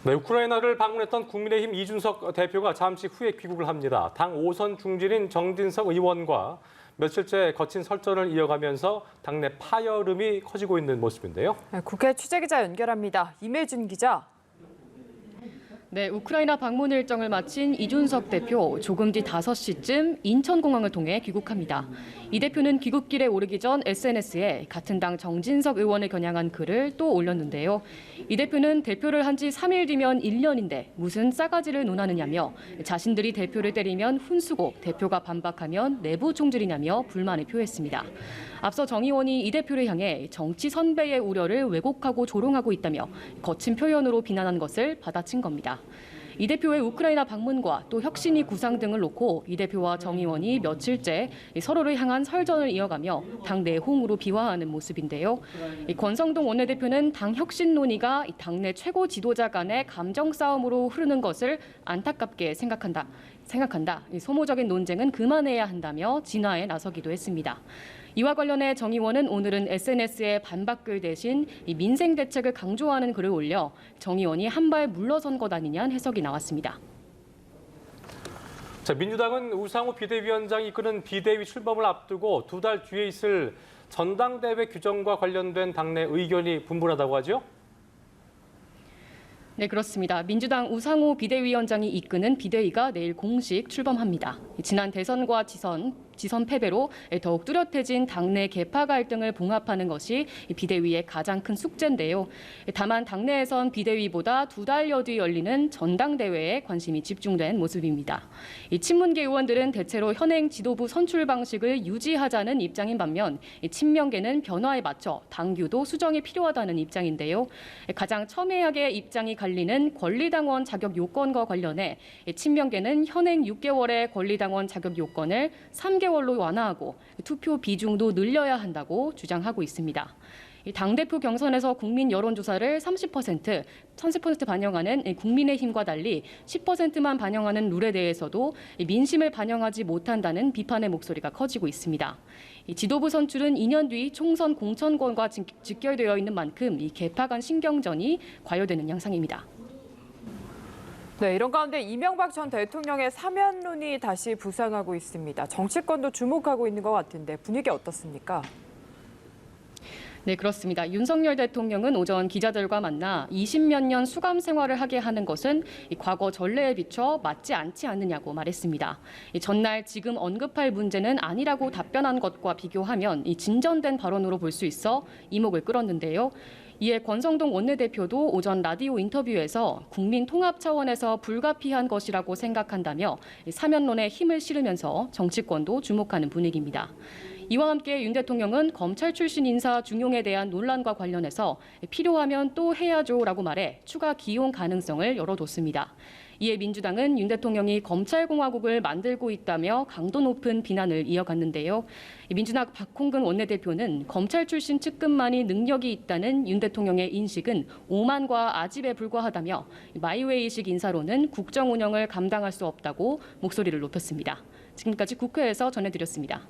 네, 우크라이나를 방문했던 국민의힘 이준석 대표가 잠시 후에 귀국을 합니다. 당 5선 중진인 정진석 의원과 며칠째 거친 설전을 이어가면서 당내 파열음이 커지고 있는 모습인데요. 국회 취재기자 연결합니다. 임혜준 기자. 네, 우크라이나 방문 일정을 마친 이준석 대표 조금 뒤 5시쯤 인천공항을 통해 귀국합니다. 이 대표는 귀국길에 오르기 전 SNS에 같은 당 정진석 의원을 겨냥한 글을 또 올렸는데요. 이 대표는 대표를 한 지 3일 뒤면 1년인데 무슨 싸가지를 논하느냐며 자신들이 대표를 때리면 훈수고 대표가 반박하면 내부 총질이냐며 불만을 표했습니다. 앞서 정 의원이 이 대표를 향해 정치 선배의 우려를 왜곡하고 조롱하고 있다며 거친 표현으로 비난한 것을 받아친 겁니다. 이 대표의 우크라이나 방문과 또 혁신위 구상 등을 놓고 이 대표와 정 의원이 며칠째 서로를 향한 설전을 이어가며 당 내홍으로 비화하는 모습인데요. 권성동 원내대표는 당 혁신 논의가 당내 최고 지도자 간의 감정 싸움으로 흐르는 것을 안타깝게 생각한다. 소모적인 논쟁은 그만해야 한다며 진화에 나서기도 했습니다. 이와 관련해 정 의원은 오늘은 SNS에 반박글 대신 민생 대책을 강조하는 글을 올려 정 의원이 한 발 물러선 것 아니냐는 해석이 나왔습니다. 자, 민주당은 우상호 비대위원장이 이끄는 비대위 출범을 앞두고 2달 뒤에 있을 전당대회 규정과 관련된 당내 의견이 분분하다고 하죠? 네, 그렇습니다. 민주당 우상호 비대위원장이 이끄는 비대위가 내일 공식 출범합니다. 지난 대선과 지선 패배로 더욱 뚜렷해진 당내 계파 갈등을 봉합하는 것이 비대위의 가장 큰 숙제인데요. 다만 당내에선 비대위보다 2달여 뒤 열리는 전당대회에 관심이 집중된 모습입니다. 친문계 의원들은 대체로 현행 지도부 선출 방식을 유지하자는 입장인 반면 친명계는 변화에 맞춰 당규도 수정이 필요하다는 입장인데요. 가장 첨예하게 입장이 갈리는 권리당원 자격 요건과 관련해 친명계는 현행 6개월의 권리당원 자격 요건을 3개월로 완화하고 투표 비중도 늘려야 한다고 주장하고 있습니다. 당대표 경선에서 국민 여론조사를 30% 반영하는 국민의힘과 달리 10%만 반영하는 룰에 대해서도 민심을 반영하지 못한다는 비판의 목소리가 커지고 있습니다. 지도부 선출은 2년 뒤 총선 공천권과 직결되어 있는 만큼 이 계파 간 신경전이 과열되는 양상입니다. 네, 이런 가운데 이명박 전 대통령의 사면론이 다시 부상하고 있습니다. 정치권도 주목하고 있는 것 같은데 분위기 어떻습니까? 네, 그렇습니다. 윤석열 대통령은 오전 기자들과 만나 20몇 년 수감 생활을 하게 하는 것은 과거 전례에 비춰 맞지 않지 않느냐고 말했습니다. 전날 지금 언급할 문제는 아니라고 답변한 것과 비교하면 진전된 발언으로 볼 수 있어 이목을 끌었는데요. 이에 권성동 원내대표도 오전 라디오 인터뷰에서 국민 통합 차원에서 불가피한 것이라고 생각한다며 사면론에 힘을 실으면서 정치권도 주목하는 분위기입니다. 이와 함께 윤 대통령은 검찰 출신 인사 중용에 대한 논란과 관련해서 필요하면 또 해야죠라고 말해 추가 기용 가능성을 열어뒀습니다. 이에 민주당은 윤 대통령이 검찰공화국을 만들고 있다며 강도 높은 비난을 이어갔는데요. 민주당 박홍근 원내대표는 검찰 출신 측근만이 능력이 있다는 윤 대통령의 인식은 오만과 아집에 불과하다며 마이웨이식 인사로는 국정 운영을 감당할 수 없다고 목소리를 높였습니다. 지금까지 국회에서 전해드렸습니다.